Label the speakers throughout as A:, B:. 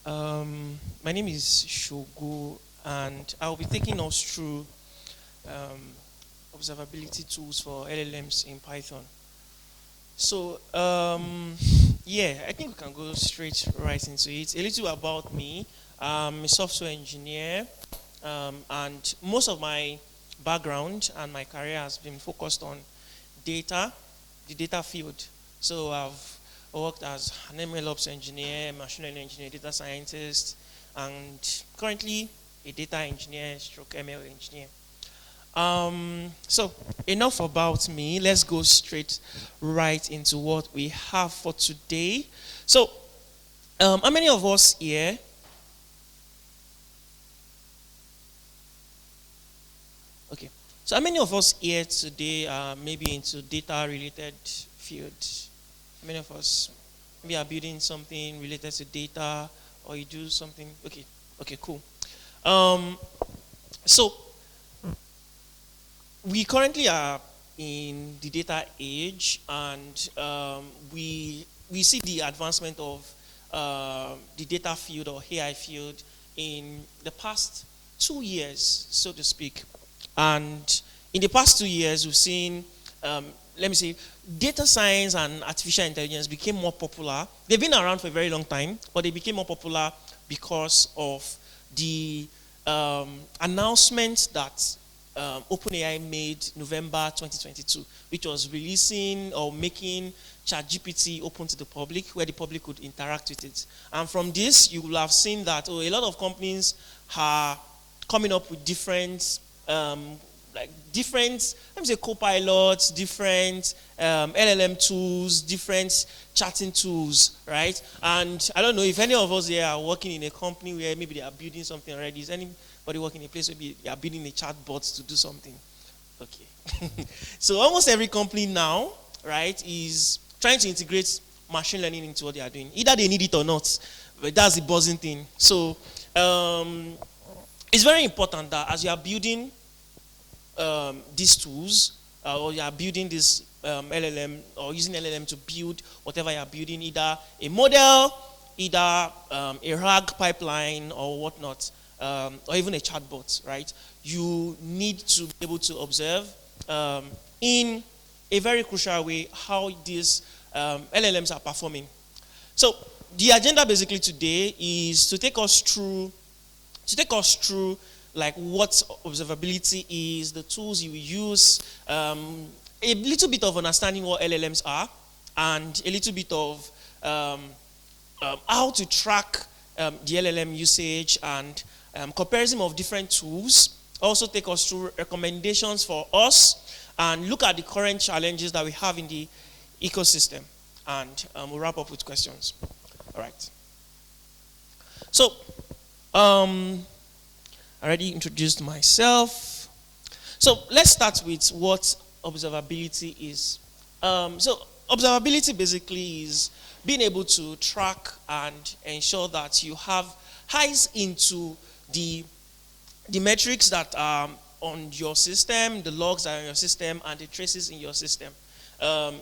A: My name is Sogo, and I'll be taking us through um, observability tools for LLMs in Python. So, yeah, I think we can go straight right into it. A little about me. I'm a software engineer, and most of my background and my career has been focused on data, the data field. So I've worked as an MLOps engineer, machine learning engineer, data scientist, and currently a data engineer stroke ML engineer. So enough about me. Let's go straight right into what we have for today. So, how many of us here? Okay. So how many of us here today are maybe into data related field? How many of us maybe are building something related to data or you do something? Okay. Okay, cool. Um, so we currently are in the data age, and we see the advancement of the data field or AI field in the past 2 years, so to speak. And in the past 2 years, we've seen, let me say, data science and artificial intelligence became more popular. They've been around for a very long time, but they became more popular because of the announcement that OpenAI made November 2022, which was releasing or making ChatGPT open to the public, where the public could interact with it. And from this, you will have seen that a lot of companies are coming up with different, let me say, co-pilots, different LLM tools, different chatting tools, right? And I don't know if any of us here are working in a company where maybe they are building something already. Is anybody working in a place where they are building a chatbot to do something? Okay. So almost every company now, right, is trying to integrate machine learning into what they are doing. Either they need it or not, but that's the buzzing thing. So it's very important that as you are building these tools, or you are building this LLM or using LLM to build whatever you are building, either a model, either a RAG pipeline or whatnot, or even a chatbot, right? You need to be able to observe in a very crucial way how these LLMs are performing. So the agenda basically today is to take us through like what observability is, the tools you will use, a little bit of understanding what LLMs are, and a little bit of how to track the LLM usage and comparison of different tools. Also take us through recommendations for us and look at the current challenges that we have in the ecosystem. And we'll wrap up with questions. All right. So, I already introduced myself. So let's start with what observability is. So observability basically is being able to track and ensure that you have eyes into the metrics that are on your system, the logs that are on your system, and the traces in your system.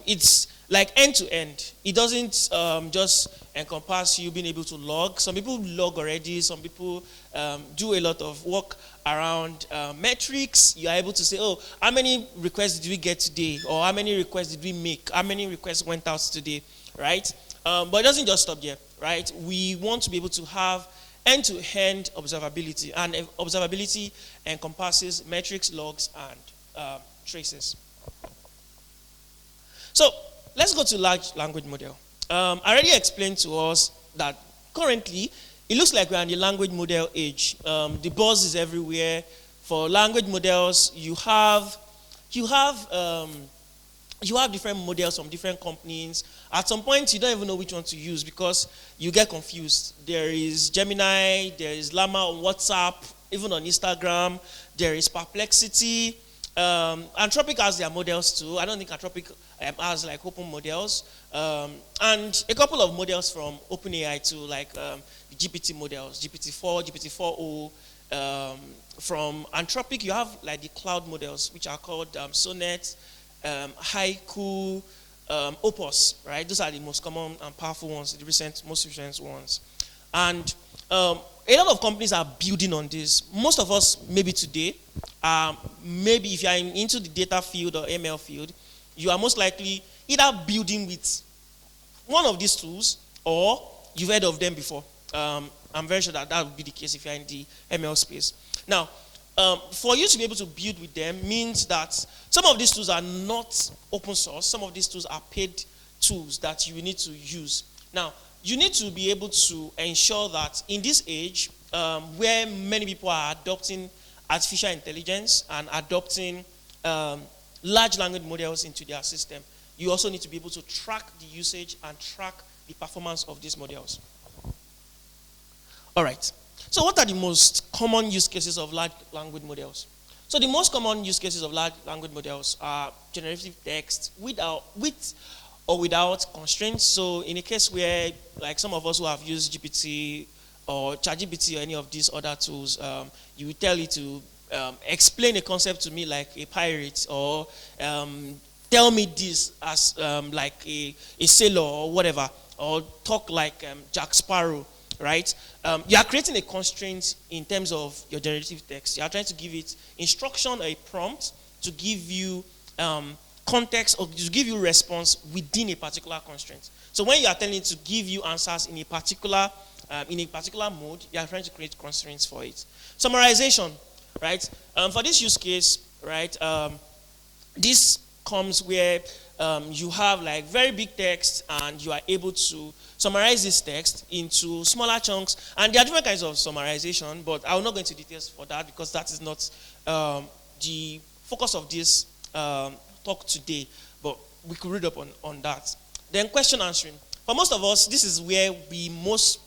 A: It's like end to end. It doesn't just encompass you being able to log. Some people log already. Some people do a lot of work around metrics. You are able to say, oh, how many requests did we get today? Or how many requests did we make? How many requests went out today? Right? But it doesn't just stop there. Right? We want to be able to have end-to-end observability. And observability encompasses metrics, logs, and traces. So let's go to large language model. I already explained to us that currently it looks like we're in the language model age. The buzz is everywhere. For language models, you have different models from different companies. At some point, you don't even know which one to use because you get confused. There is Gemini, there is Llama on WhatsApp, even on Instagram. There is Perplexity. Anthropic has their models too. I don't think Anthropic has like open models. And a couple of models from OpenAI too, like the GPT models, GPT-4, GPT-4o. From Anthropic, you have like the cloud models, which are called Sonnet, Haiku, Opus, right? Those are the most common and powerful ones, the most recent ones. And a lot of companies are building on this. Most of us, maybe today, maybe if you are into the data field or ML field, you are most likely either building with one of these tools or you've heard of them before. I'm very sure that would be the case if you're in the ML space. Now, for you to be able to build with them means that some of these tools are not open source. Some of these tools are paid tools that you need to use. Now, you need to be able to ensure that in this age, where many people are adopting artificial intelligence and adopting large language models into their system, you also need to be able to track the usage and track the performance of these models. All right. So what are the most common use cases of large language models? So the most common use cases of large language models are generative text with or without constraints. So in a case where, like some of us who have used GPT or ChatGPT or any of these other tools, you will tell it to explain a concept to me like a pirate, or tell me this as like a sailor or whatever, or talk like Jack Sparrow. Right? You are creating a constraint in terms of your generative text. You are trying to give it instruction or a prompt to give you context or to give you response within a particular constraint. So when you are telling it to give you answers in a particular mode, you are trying to create constraints for it. Summarization, right? For this use case, right? This comes where you have like very big text and you are able to summarize this text into smaller chunks. And there are different kinds of summarization, but I will not go into details for that because that is not the focus of this talk today. But we could read up on that. Then question answering. For most of us, this is where we mostly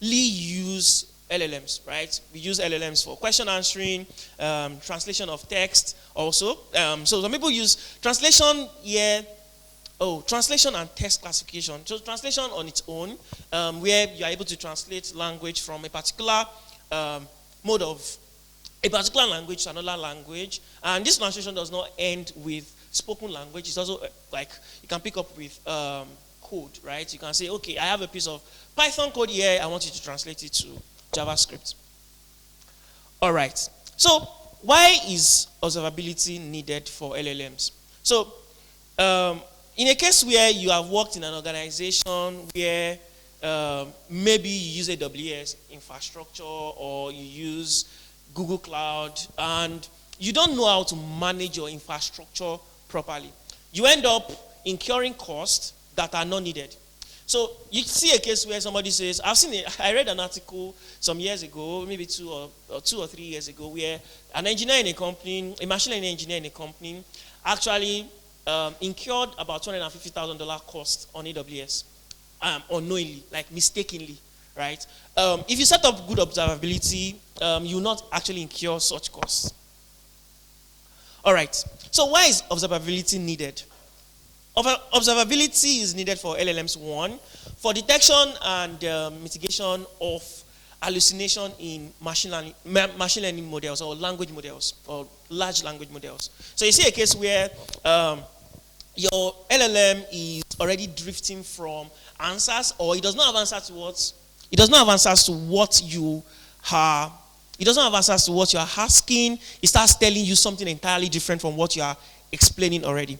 A: use LLMs, right? We use LLMs for question answering, translation of text also. So some people use translation here. Translation and text classification. So translation on its own, where you are able to translate language from a particular mode of a particular language to another language. And this translation does not end with spoken language. It's also like you can pick up with code, right? You can say, okay, I have a piece of Python code here. I want you to translate it to JavaScript. All right. So why is observability needed for LLMs? So in a case where you have worked in an organization where maybe you use AWS infrastructure or you use Google Cloud and you don't know how to manage your infrastructure properly, you end up incurring costs that are not needed. So you see a case where somebody says, I read an article some years ago, maybe 2 or 3 years ago, where an engineer in a company, a machine learning engineer in a company, actually incurred about $250,000 cost on AWS unknowingly, like mistakenly, right? If you set up good observability, you will not actually incur such costs. All right. So why is observability needed? Observability is needed for LLMs, one, for detection and mitigation of hallucination in machine learning models or language models or large language models. So you see a case where your LLM is already drifting from answers, or it does not have answers to what you are. It doesn't have answers to what you are asking. It starts telling you something entirely different from what you are explaining already.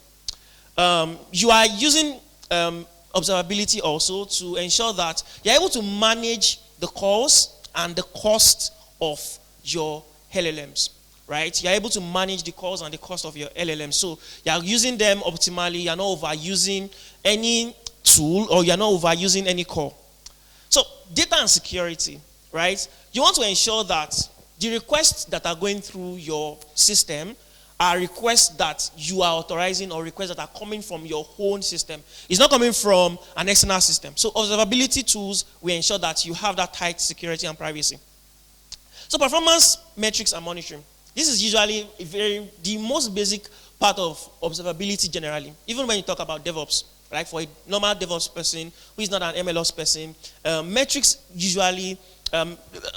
A: You are using observability also to ensure that you're able to manage the calls and the cost of your LLMs. Right? You're able to manage the calls and the cost of your LLM. So you're using them optimally. You're not overusing any tool or you're not overusing any call. So data and security, right? You want to ensure that the requests that are going through your system are requests that you are authorizing or requests that are coming from your own system. It's not coming from an external system. So observability tools will ensure that you have that tight security and privacy. So performance metrics and monitoring. This is usually the most basic part of observability generally. Even when you talk about DevOps, right? For a normal DevOps person who is not an MLOps person, metrics usually,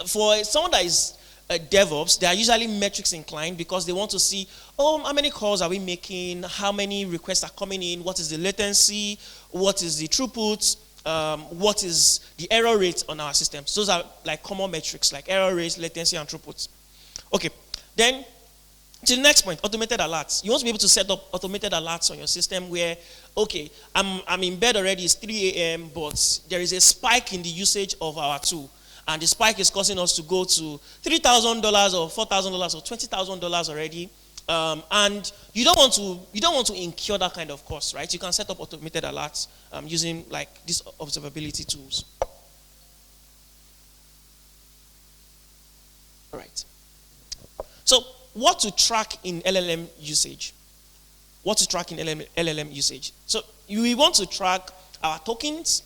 A: for someone that is a DevOps, they are usually metrics inclined because they want to see, how many calls are we making? How many requests are coming in? What is the latency? What is the throughput? what is the error rate on our systems. Those are like common metrics like error rates, latency, and throughput. Okay, then to the next point, automated alerts. You want to be able to set up automated alerts on your system where, okay, I'm in bed already, it's 3 a.m., but there is a spike in the usage of our tool. And the spike is causing us to go to $3,000 or $4,000 or $20,000 already. And you don't want to incur that kind of cost, right? You can set up automated alerts using like these observability tools. All right. So what to track in LLM usage? What to track in LLM usage? So we want to track our tokens.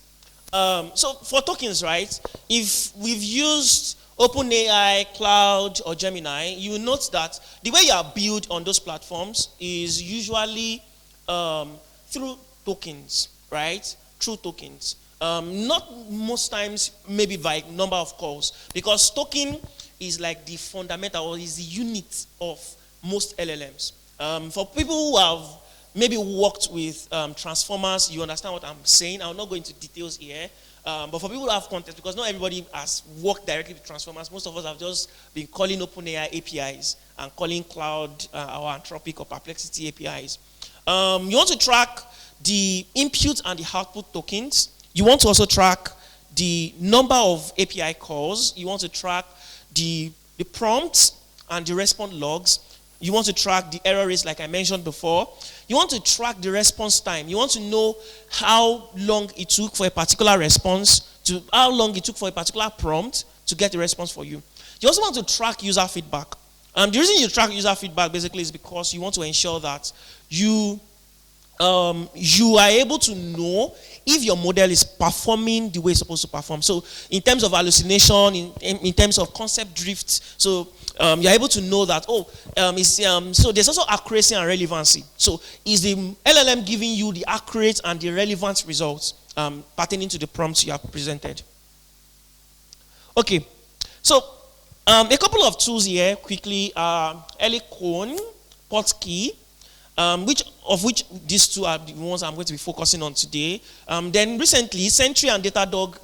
A: So for tokens, right? If we've used OpenAI, Cloud, or Gemini, you will note that the way you are built on those platforms is usually through tokens, right? Through tokens. Not most times, maybe by number of calls, because token is like the fundamental or is the unit of most LLMs. For people who have maybe worked with transformers, you understand what I'm saying. I'll not go into details here. But for people who have context, because not everybody has worked directly with transformers, most of us have just been calling OpenAI APIs and calling Cloud or Anthropic or Perplexity APIs. You want to track the input and the output tokens. You want to also track the number of API calls. You want to track the prompts and the response logs. You want to track the error rates like I mentioned before. You want to track the response time. You want to know how long it took for a particular response, how long it took for a particular prompt to get the response for you. You also want to track user feedback. The reason you track user feedback basically is because you want to ensure that you are able to know if your model is performing the way it's supposed to perform. So in terms of hallucination, in terms of concept drift, so you're able to know that, so there's also accuracy and relevancy. So is the LLM giving you the accurate and the relevant results pertaining to the prompts you have presented? Okay, so a couple of tools here quickly are Helicon, Portkey, which these two are the ones I'm going to be focusing on today. Then recently, Sentry and Datadog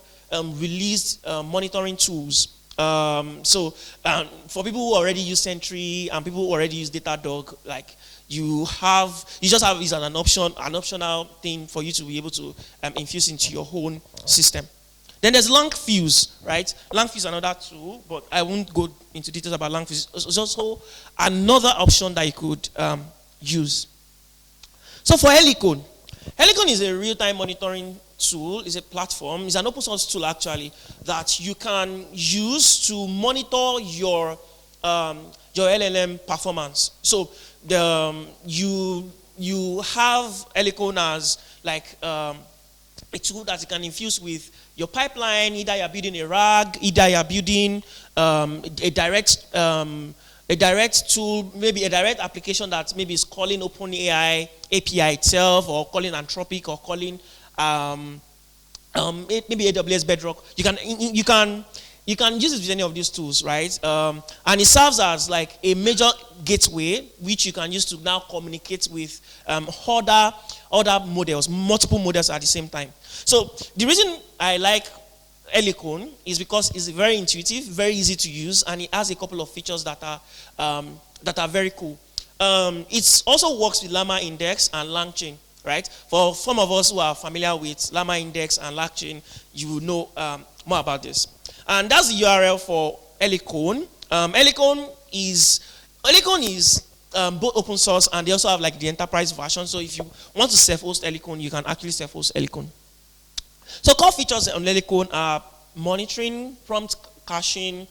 A: released monitoring tools. For people who already use Sentry and people who already use Datadog, like you just have is an optional thing for you to be able to infuse into your own system. Then there's Langfuse, right? Langfuse is another tool, but I won't go into details about Langfuse. It's also another option that you could use. So for Helicon is a real-time monitoring tool, it's a platform, it's an open source tool actually that you can use to monitor your LLM performance. So you have Helicon as like a tool that you can infuse with your pipeline. Either you're building a RAG, either you're building a direct tool, maybe a direct application that maybe is calling OpenAI API itself, or calling Anthropic, or calling maybe AWS Bedrock. You can use it with any of these tools, right? And it serves as like a major gateway which you can use to now communicate with other models, multiple models at the same time. So the reason I like Helicon is because it's very intuitive, very easy to use, and it has a couple of features that are very cool. It also works with Llama Index and LangChain, right? For some of us who are familiar with Llama Index and LangChain, you will know more about this. And that's the URL for Helicon. Helicon is both open source, and they also have like the enterprise version. So if you want to self-host Helicon, you can actually self-host Helicon. So core features on Helicon are monitoring, prompt caching.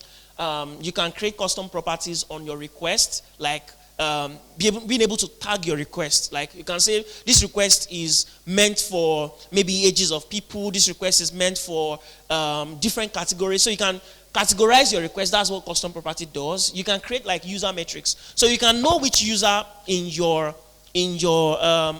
A: You can create custom properties on your request, like being able to tag your request. Like you can say this request is meant for maybe ages of people. This request is meant for different categories. So you can categorize your request. That's what custom property does. You can create like user metrics. So you can know which user in your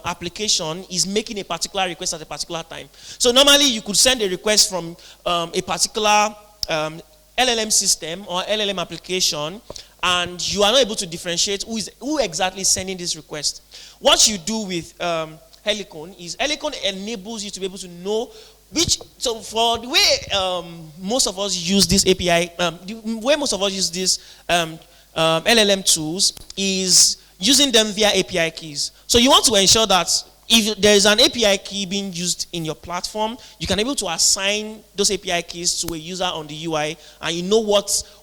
A: application is making a particular request at a particular time. So normally you could send a request from a particular LLM system or LLM application, and you are not able to differentiate who exactly is sending this request. What you do with Helicon is Helicon enables you to be able to know So for the way most of us use this API, the way most of us use this LLM tools is using them via API keys. So you want to ensure that if there is an API key being used in your platform, you can be able to assign those API keys to a user on the UI, and you know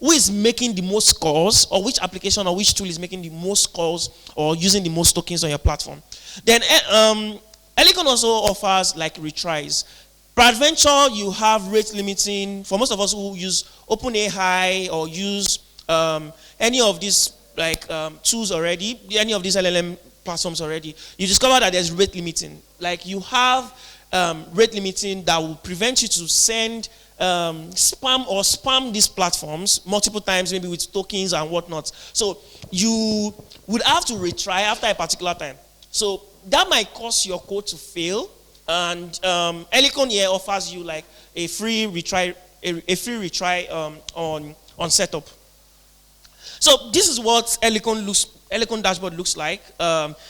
A: who is making the most calls, or which application or which tool is making the most calls or using the most tokens on your platform. Then Helicon also offers like retries. Peradventure, you have rate limiting. For most of us who use OpenAI or use any of these like tools already, any of these LLM platforms already, you discover that there's rate limiting. Like you have rate limiting that will prevent you to send spam these platforms multiple times, maybe with tokens and whatnot. So you would have to retry after a particular time. So that might cause your code to fail. And Helicon here offers you like a free retry, on setup. So this is what Helicon dashboard looks like.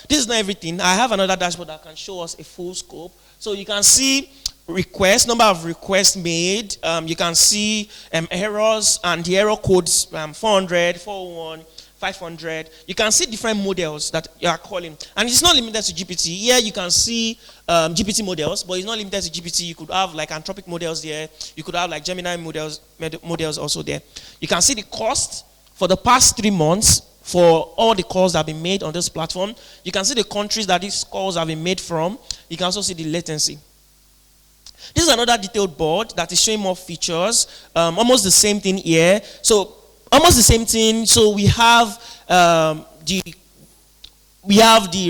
A: This is not everything. I have another dashboard that can show us a full scope. So you can see requests, number of requests made. You can see errors and the error codes, 400, 401, 500. You can see different models that you are calling. And it's not limited to GPT. Here you can see GPT models, but it's not limited to GPT. You could have like Anthropic models there. You could have like Gemini models also there. You can see the cost for the past 3 months for all the calls that have been made on this platform. You can see the countries that these calls have been made from. You can also see the latency. This is another detailed board that is showing more features. Almost the same thing here. So almost the same thing. So we have the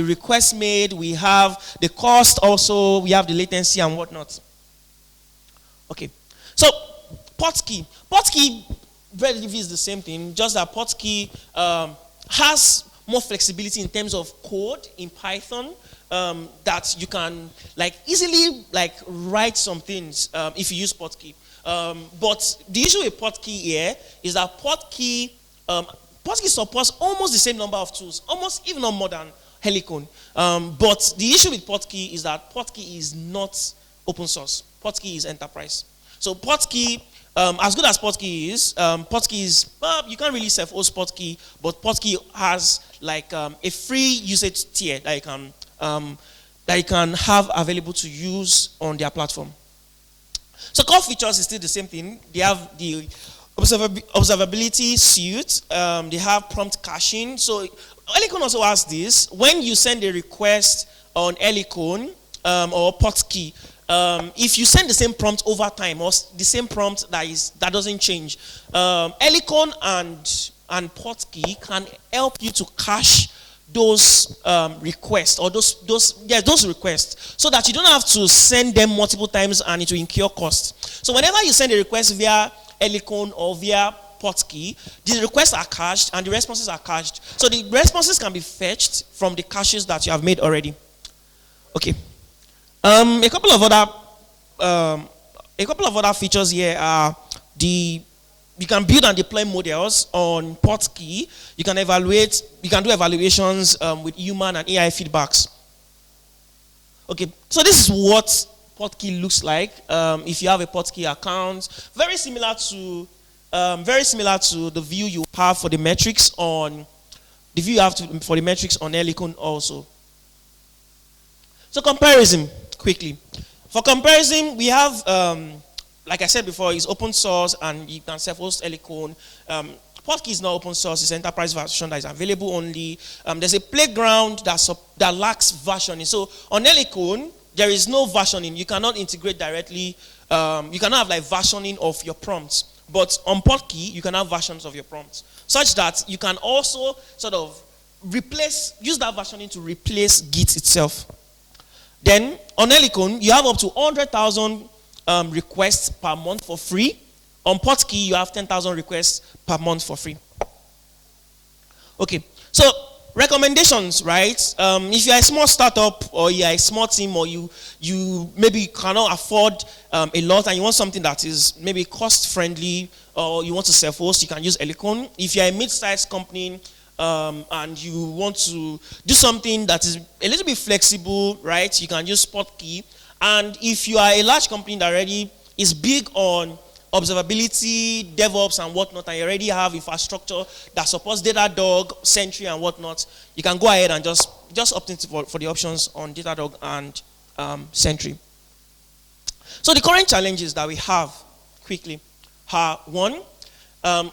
A: request made. We have the cost also. We have the latency and whatnot. Okay. So Portkey. Portkey relatively is the same thing. Just that Portkey has more flexibility in terms of code in Python, that you can like easily like write some things if you use Portkey. But the issue with Portkey here is that Portkey supports almost the same number of tools, almost even more than Helicon. But the issue with Portkey is that Portkey is not open source. Portkey is enterprise. So Portkey, as good as Portkey is, you can't really self-host Portkey, but Portkey has like a free usage tier that you can have available to use on their platform. So core features is still the same thing. They have the observability suite. They have prompt caching. So Helicon also has this. When you send a request on Helicon or Portkey, if you send the same prompt over time or the same prompt that doesn't change, Helicon and Portkey can help you to cache those requests or those requests, so that you don't have to send them multiple times and it will incur cost. So whenever you send a request via Helicon or via Portkey, the requests are cached and the responses are cached. So the responses can be fetched from the caches that you have made already. Okay. A couple of other features here are you can build and deploy models on Portkey. You can do evaluations with human and AI feedbacks. Okay, so this is what Portkey looks like. If you have a Portkey account, very similar to the view you have for the metrics on Helicon also. So comparison, quickly. For comparison, we have, like I said before, it's open source and you can self-host Helicon. Portkey is not open source, it's enterprise version that is available only. There's a playground that lacks versioning. So on Helicon, there is no versioning. You cannot integrate directly. You cannot have like versioning of your prompts. But on Portkey, you can have versions of your prompts, such that you can also sort of use that versioning to replace Git itself. Then on Helicon, you have up to 100,000 requests per month for free. On Portkey, you have 10,000 requests per month for free. Okay, so recommendations, right? If you're a small startup or you're a small team or you maybe cannot afford a lot and you want something that is maybe cost friendly or you want to self-host, you can use Helicon. If you're a mid-sized company and you want to do something that is a little bit flexible, right? You can use Portkey. And if you are a large company that already is big on observability, DevOps, and whatnot, and you already have infrastructure that supports Datadog, Sentry, and whatnot, you can go ahead and just opt in for the options on Datadog and Sentry. So the current challenges that we have, quickly, are one,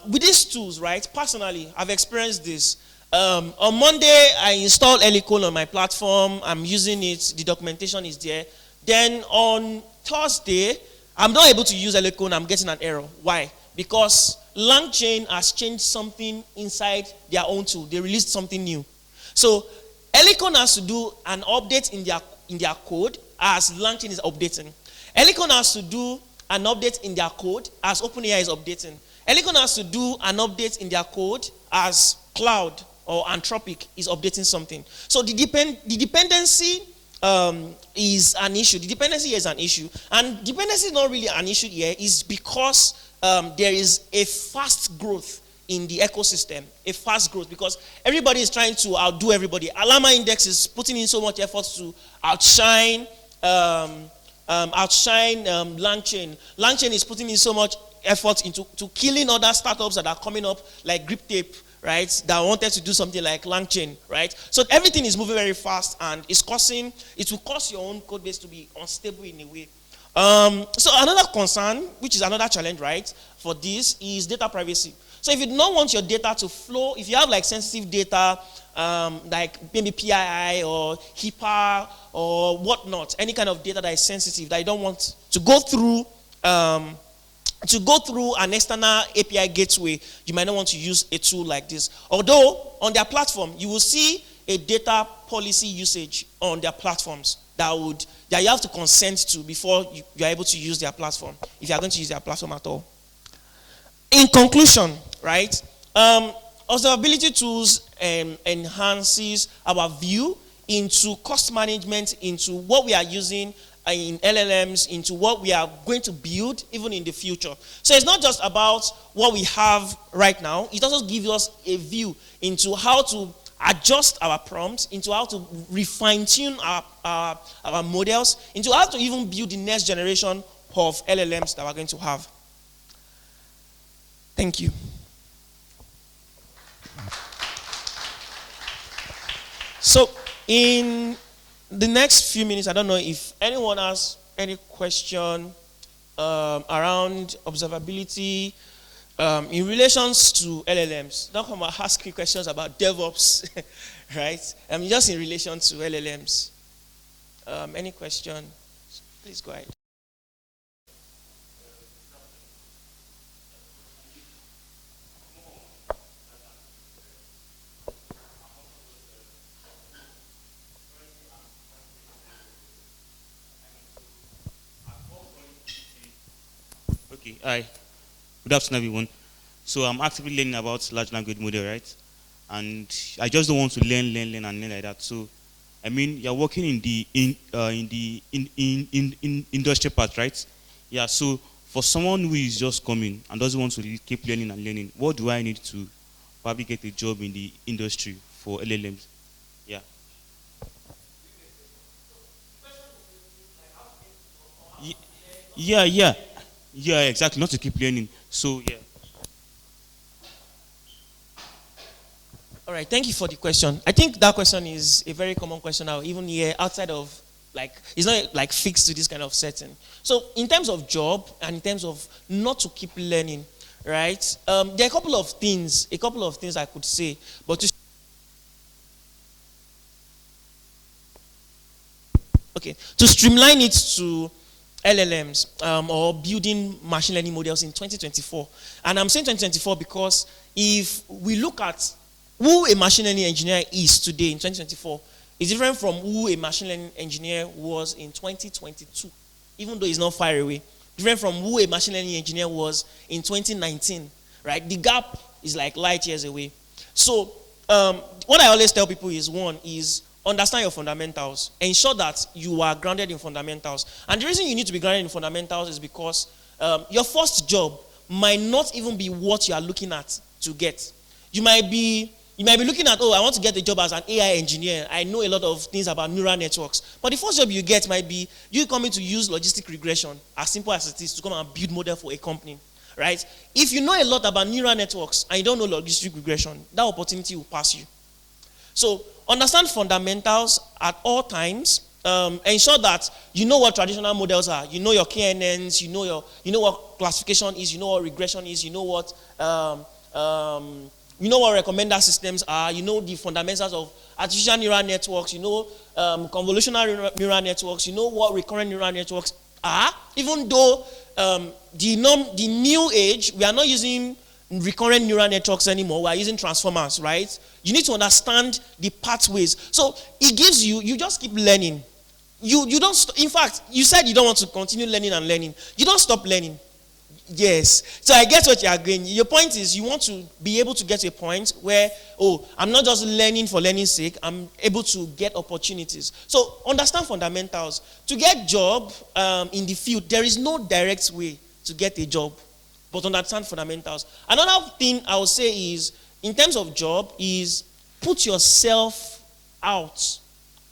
A: with these tools, right? Personally, I've experienced this. On Monday, I installed Helicon on my platform. I'm using it. The documentation is there. Then on Thursday, I'm not able to use Helicon. I'm getting an error. Why? Because LangChain has changed something inside their own tool. They released something new. So Helicon has to do an update in their code as LangChain is updating. Helicon has to do an update in their code as OpenAI is updating. Helicon has to do an update in their code as Cloud or Anthropic is updating something. So the dependency is an issue. The dependency here is an issue. And dependency is not really an issue here is because there is a fast growth in the ecosystem. A fast growth because everybody is trying to outdo everybody. Alama Index is putting in so much effort to outshine LangChain. LangChain is putting in so much effort into killing other startups that are coming up like GripTape, right, that wanted to do something like LangChain, right? So everything is moving very fast and it will cause your own code base to be unstable in a way. So another concern, which is another challenge, right, for this is data privacy. So if you don't want your data to flow, if you have like sensitive data, like maybe PII or HIPAA or whatnot, any kind of data that is sensitive that you don't want to go through an external API gateway, you might not want to use a tool like this. Although on their platform, you will see a data policy usage on their platforms that you have to consent to before you are able to use their platform, if you are going to use their platform at all. In conclusion, right, observability tools enhances our view into cost management, into what we are using in LLMs, into what we are going to build even in the future. So it's not just about what we have right now. It also gives us a view into how to adjust our prompts, into how to refine-tune our models, into how to even build the next generation of LLMs that we're going to have. Thank you. So in the next few minutes, I don't know if anyone has any question around observability in relations to LLMs. Don't come and ask me questions about DevOps, right? Just in relation to LLMs. Any question? Please go ahead.
B: Okay, hi. Good afternoon, everyone. So I'm actively learning about large language model, right? And I just don't want to learn like that. So, I mean, you're working in the industry part, right? Yeah. So for someone who is just coming and doesn't want to keep learning and learning, what do I need to probably get a job in the industry for LLMs? Yeah. Yeah. Yeah, exactly. Not to keep learning. So, yeah.
A: All right, thank you for the question. I think that question is a very common question now, even here outside of, like, it's not like fixed to this kind of setting. So in terms of job and in terms of not to keep learning, right, there are a couple of things I could say, but to streamline it to LLMs or building machine learning models in 2024. And I'm saying 2024 because if we look at who a machine learning engineer is today in 2024, it's different from who a machine learning engineer was in 2022, even though it's not far away. Different from who a machine learning engineer was in 2019, right? The gap is like light years away. So what I always tell people is, one is understand your fundamentals. Ensure that you are grounded in fundamentals. And the reason you need to be grounded in fundamentals is because your first job might not even be what you are looking at to get. You might be You might be looking at, oh, I want to get a job as an AI engineer. I know a lot of things about neural networks. But the first job you get might be you coming to use logistic regression, as simple as it is, to come and build model for a company, right? If you know a lot about neural networks and you don't know logistic regression, that opportunity will pass you. So understand fundamentals at all times. Ensure that you know what traditional models are. You know your KNNs. You know what classification is. You know what regression is. You know what recommender systems are. You know the fundamentals of artificial neural networks. You know convolutional neural networks. You know what recurrent neural networks are. Even though the new age, we are not using recurrent neural networks anymore. We are using transformers, right? You need to understand the pathways. So it gives you just keep learning. You don't, in fact, you said you don't want to continue learning and learning. You don't stop learning. Yes. So I get what you are going. Your point is you want to be able to get to a point where, oh, I'm not just learning for learning's sake. I'm able to get opportunities. So understand fundamentals. To get job in the field, there is no direct way to get a job, but understand fundamentals. Another thing I would say is, in terms of job, is put yourself out.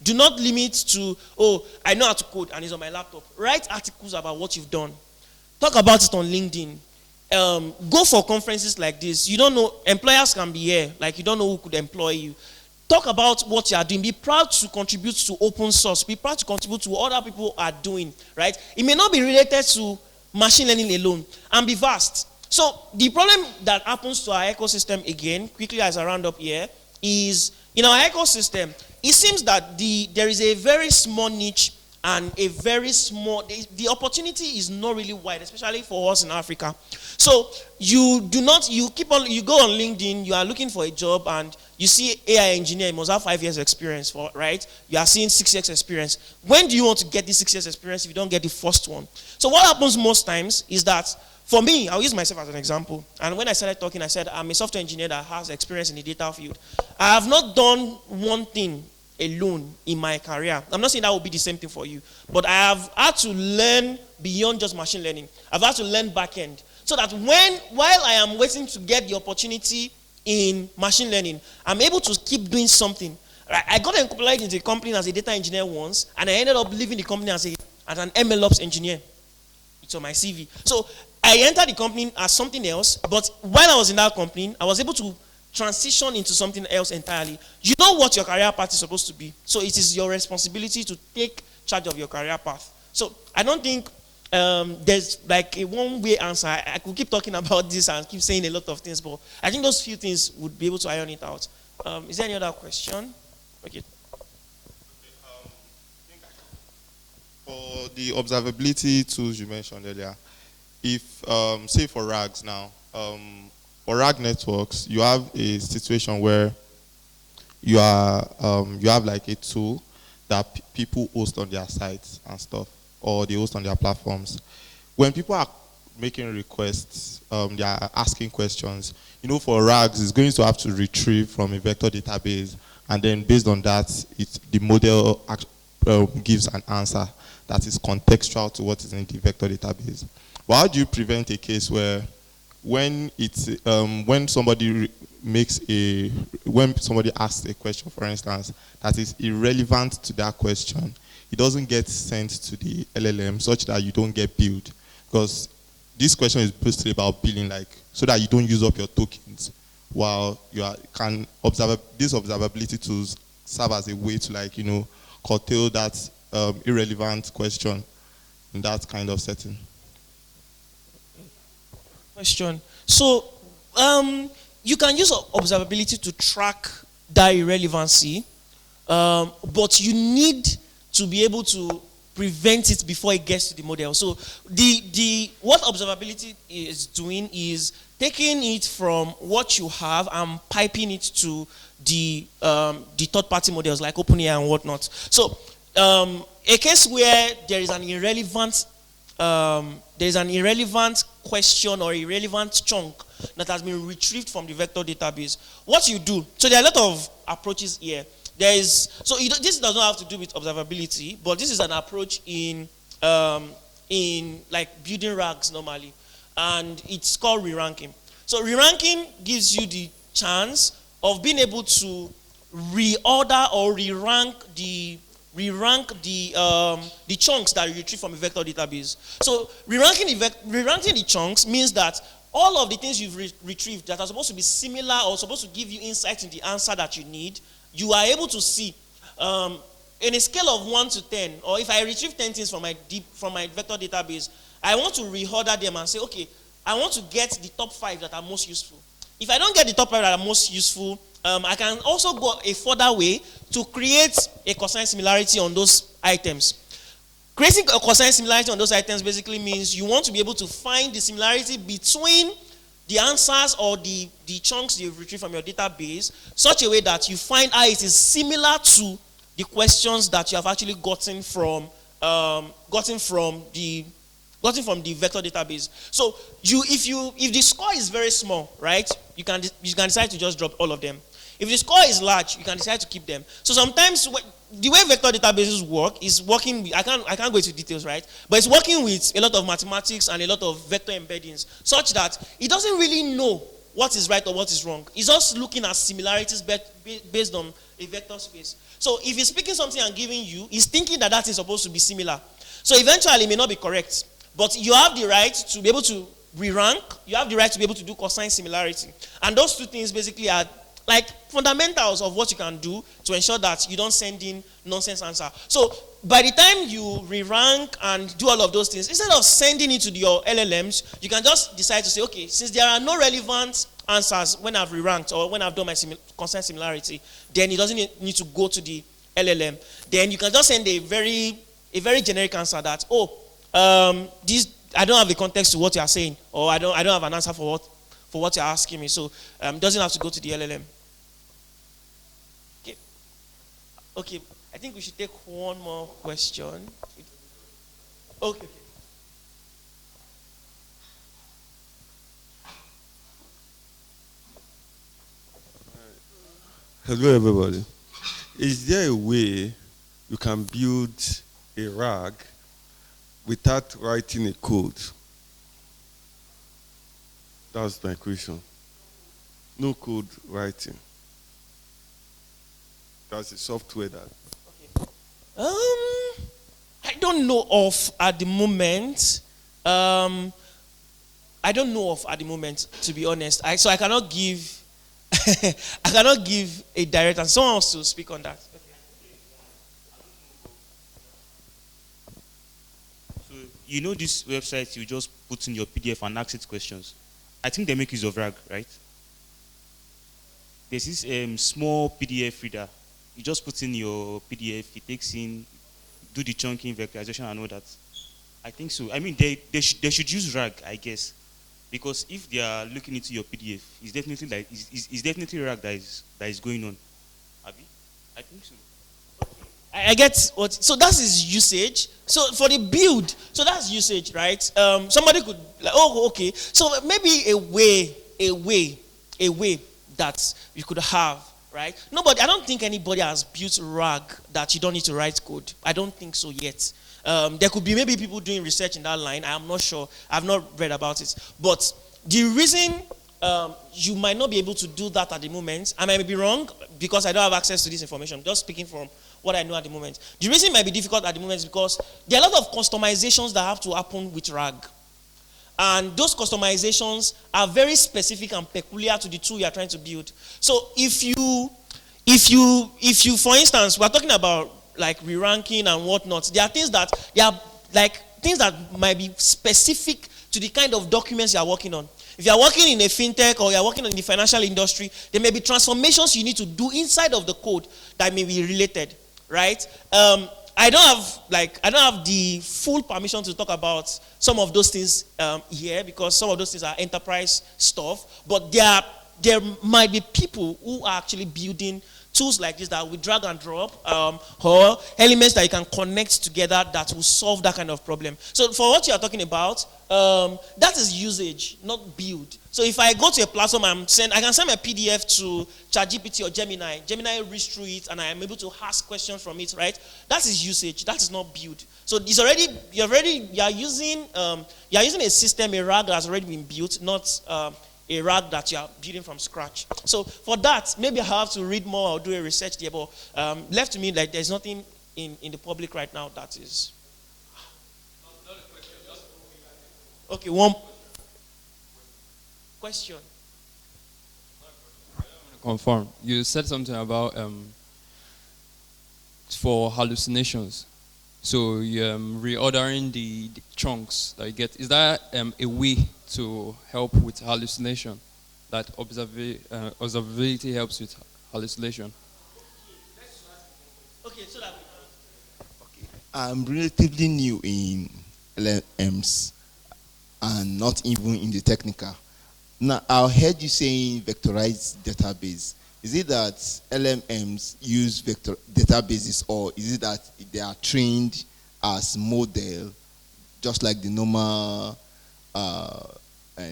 A: Do not limit to, oh, I know how to code and it's on my laptop. Write articles about what you've done. Talk about it on LinkedIn. Go for conferences like this. You don't know, employers can be here. Like, you don't know who could employ you. Talk about what you are doing. Be proud to contribute to open source. Be proud to contribute to what other people are doing, right? It may not be related to machine learning alone, and be vast. So the problem that happens to our ecosystem, again, quickly as I round up here, is in our ecosystem, it seems that there is a very small niche and a very small, the opportunity is not really wide, especially for us in Africa. So you go on LinkedIn, you are looking for a job and you see AI engineer, you must have 5 years experience, right? You are seeing 6 years experience. When do you want to get this 6 years experience if you don't get the first one? So what happens most times is that, for me, I'll use myself as an example. And when I started talking, I said, I'm a software engineer that has experience in the data field. I have not done one thing alone in my career. I'm not saying that will be the same thing for you. But I have had to learn beyond just machine learning. I've had to learn backend. So that while I am waiting to get the opportunity in machine learning, I'm able to keep doing something. I got employed into a company as a data engineer once, and I ended up leaving the company as an MLOps engineer. It's on my CV. So I entered the company as something else, but while I was in that company, I was able to transition into something else entirely. You know what your career path is supposed to be. So it is your responsibility to take charge of your career path. So I don't think there's like a one-way answer. I could keep talking about this and keep saying a lot of things, but I think those few things would be able to iron it out. Is there any other question? Okay.
C: For the observability tools you mentioned earlier, if, say for RAGs now, for RAG networks, you have a situation where you have like a tool that people host on their sites and stuff, or they host on their platforms. When people are making requests, they are asking questions, for RAGs, it's going to have to retrieve from a vector database, and then based on that, the model gives an answer that is contextual to what is in the vector database. But how do you prevent a case where when somebody asks a question, for instance, that is irrelevant to that question, it doesn't get sent to the LLM such that you don't get billed? Because this question is basically about billing, like so that you don't use up your tokens, while these observability tools serve as a way to curtail that irrelevant question in that kind of setting.
A: Question. So, you can use observability to track that irrelevancy, but you need to be able to prevent it before it gets to the model. So, what observability is doing is taking it from what you have and piping it to the third-party models like OpenAI and whatnot. So, a case where there is an irrelevant question or irrelevant chunk that has been retrieved from the vector database. What you do, so there are a lot of approaches here. This does not have to do with observability, but this is an approach in like building RAGs normally, and it's called re-ranking. So re-ranking gives you the chance of being able to reorder or re-rank the chunks that you retrieve from a vector database. So re-ranking the chunks means that all of the things you've retrieved that are supposed to be similar or supposed to give you insight in the answer that you need, you are able to see in a scale of 1 to 10, or if I retrieve 10 things from my vector database, I want to reorder them and say, okay, I want to get the top 5 that are most useful. If I don't get the top 5 that are most useful, I can also go a further way to create a cosine similarity on those items. Creating a cosine similarity on those items basically means you want to be able to find the similarity between the answers or the chunks you've retrieved from your database, such a way that you find how it is similar to the questions that you have actually gotten from the vector database. So if the score is very small, right, you can decide to just drop all of them. If the score is large, you can decide to keep them. So sometimes the way vector databases work is working. I can't go into details, right? But it's working with a lot of mathematics and a lot of vector embeddings, such that it doesn't really know what is right or what is wrong. It's just looking at similarities based on a vector space. So if it's picking something and giving you, it's thinking that that is supposed to be similar. So eventually it may not be correct. But you have the right to be able to re-rank. You have the right to be able to do cosine similarity. And those two things basically are like fundamentals of what you can do to ensure that you don't send in nonsense answer. So by the time you re-rank and do all of those things, instead of sending it to your LLMs, you can just decide to say, okay, since there are no relevant answers when I've re-ranked or when I've done my cosine similarity, then it doesn't need to go to the LLM. Then you can just send a very generic answer that, I don't have the context to what you are saying, or I don't have an answer for what you're asking me. So it doesn't have to go to the LLM. Okay. I think we should take one more question. Okay.
D: Hello, everybody. Is there a way you can build a RAG without writing a code? That's my question. No code writing. That's a software that.
A: Okay. I don't know of at the moment. I don't know of at the moment, to be honest. So I cannot give. I cannot give a direct answer. Someone wants to speak on that.
B: So you know this website, you just put in your PDF and ask it questions. I think they make use of RAG, right? There's this small PDF reader. You just put in your PDF, it takes in, do the chunking, vectorization, and all that. I think so. I mean, they should use RAG, I guess, because if they are looking into your PDF, it's definitely RAG that is going on. Abi? I think so.
A: I get what. So that is usage. So for the build, so that's usage, right? Somebody could like, oh, okay. So maybe a way that you could have, right? I don't think anybody has built RAG that you don't need to write code. I don't think so yet. There could be maybe people doing research in that line. I'm not sure. I've not read about it. But the reason you might not be able to do that at the moment, I might be wrong because I don't have access to this information. I'm just speaking from what I know at the moment. The reason it might be difficult at the moment is because there are a lot of customizations that have to happen with RAG. And those customizations are very specific and peculiar to the tool you are trying to build. So if you, for instance, we're talking about like re-ranking and whatnot, there are things that might be specific to the kind of documents you are working on. If you are working in a fintech or you are working in the financial industry, there may be transformations you need to do inside of the code that may be related, right? I don't have the full permission to talk about some of those things here because some of those things are enterprise stuff. But there might be people who are actually building tools like this that will drag and drop or elements that you can connect together that will solve that kind of problem. So for what you are talking about, that is usage, not build. So if I go to a platform, I can send my PDF to ChatGPT or Gemini. Gemini reads through it and I am able to ask questions from it, right? That is usage. That is not build. So it's you are using a system, a RAG that has already been built, not a a RAG that you are building from scratch. So for that, maybe I have to read more or do a research there, but left to me, like there's nothing in the public right now that is. Okay, one question.
E: Confirm. You said something about for hallucinations. So reordering the chunks that you get. Is that a way to help with hallucination? That observability helps with hallucination?
A: Okay, so that.
F: I'm relatively new in LLMs and not even in the technical. Now, I heard you saying vectorized database. Is it that LLMs use vector databases, or is it that they are trained as model, just like the normal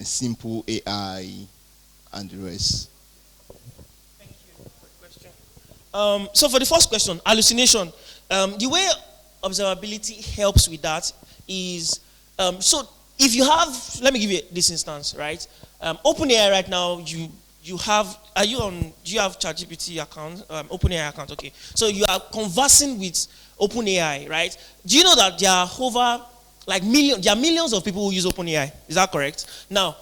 F: simple AI and the rest?
A: Thank you for the question. So for the first question, hallucination. The way observability helps with that is, so if you have, let me give you this instance, right? OpenAI right now, you have, do you have ChatGPT account, OpenAI account, okay. So you are conversing with OpenAI, right? Do you know that there are over, like there are millions of people who use OpenAI? Is that correct? Now,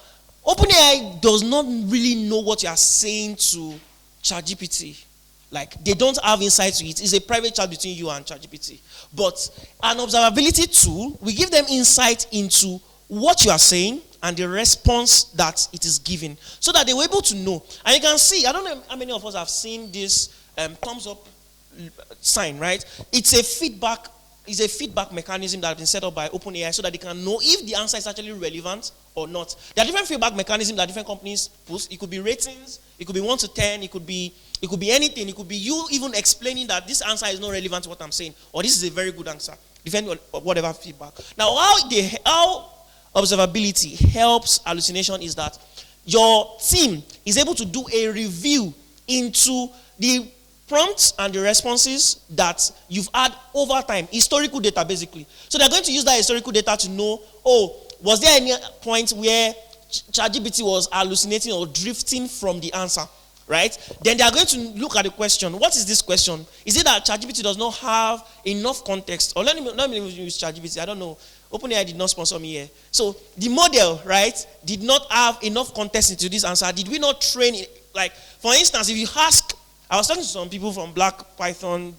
A: OpenAI does not really know what you are saying to ChatGPT. Like, they don't have insight to it. It's a private chat between you and ChatGPT. But an observability tool will give them insight into what you are saying and the response that it is giving, so that they were able to know. And you can see, I don't know how many of us have seen this thumbs up sign, right? It's a feedback mechanism that has been set up by OpenAI so that they can know if the answer is actually relevant or not. There are different feedback mechanisms that different companies put. It could be ratings, it could be 1 to 10, it could be anything. It could be you even explaining that this answer is not relevant to what I'm saying, or this is a very good answer, depending on whatever feedback. Now, how observability helps hallucination is that your team is able to do a review into the prompts and the responses that you've had over time, historical data basically. So they're going to use that historical data to know, was there any point where ChatGPT was hallucinating or drifting from the answer, right? Then they are going to look at the question. What is this question? Is it that ChatGPT does not have enough context? Or let me use ChatGPT. I don't know. OpenAI did not sponsor me here. So the model, right, did not have enough context into this answer. Did we not train it? Like, for instance, if you ask, I was talking to some people from Black Python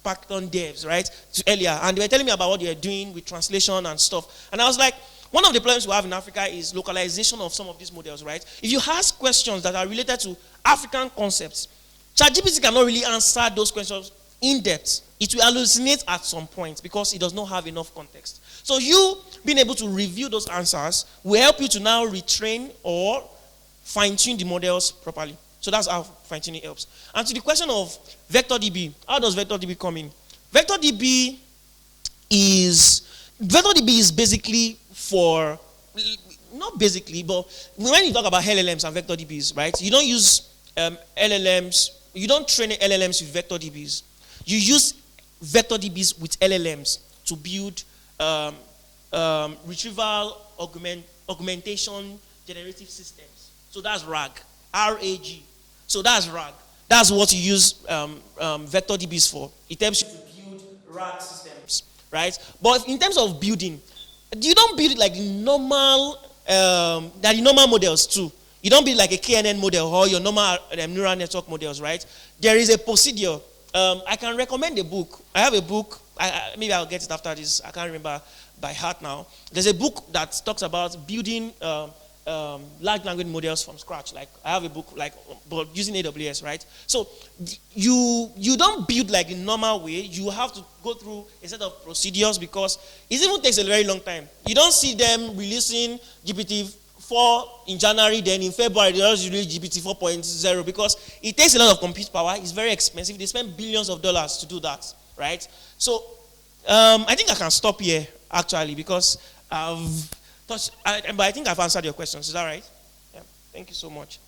A: devs, right, earlier, and they were telling me about what they were doing with translation and stuff. And I was like, one of the problems we have in Africa is localization of some of these models, right? If you ask questions that are related to African concepts, ChatGPT cannot really answer those questions in depth. It will hallucinate at some point because it does not have enough context. So you being able to review those answers will help you to now retrain or fine-tune the models properly. So that's how fine-tuning helps. And to the question of VectorDB, how does VectorDB come in? VectorDB is basically for, not basically, but when you talk about LLMs and VectorDBs, right, you don't use LLMs, you don't train LLMs with VectorDBs. You use VectorDBs with LLMs to build retrieval augmentation generative systems. So that's RAG, R-A-G. So that's RAG. That's what you use VectorDBs for. It helps you to build RAG systems, right? But in terms of building, you don't build it like the normal models too. You don't build like a KNN model or your normal neural network models, right? There is a procedure. I can recommend a book. I have a book. Maybe I'll get it after this. I can't remember by heart now. There's a book that talks about building large language models from scratch. Like I have a book but using AWS, right? So you don't build like the normal way. You have to go through a set of procedures because it even takes a very long time. You don't see them releasing GPT-4 in January, then in February they just release GPT 4.0 because it takes a lot of compute power. It's very expensive. They spend billions of dollars to do that, right? So I think I can stop here actually because but I think I've answered your questions. Is that right? Yeah. Thank you so much.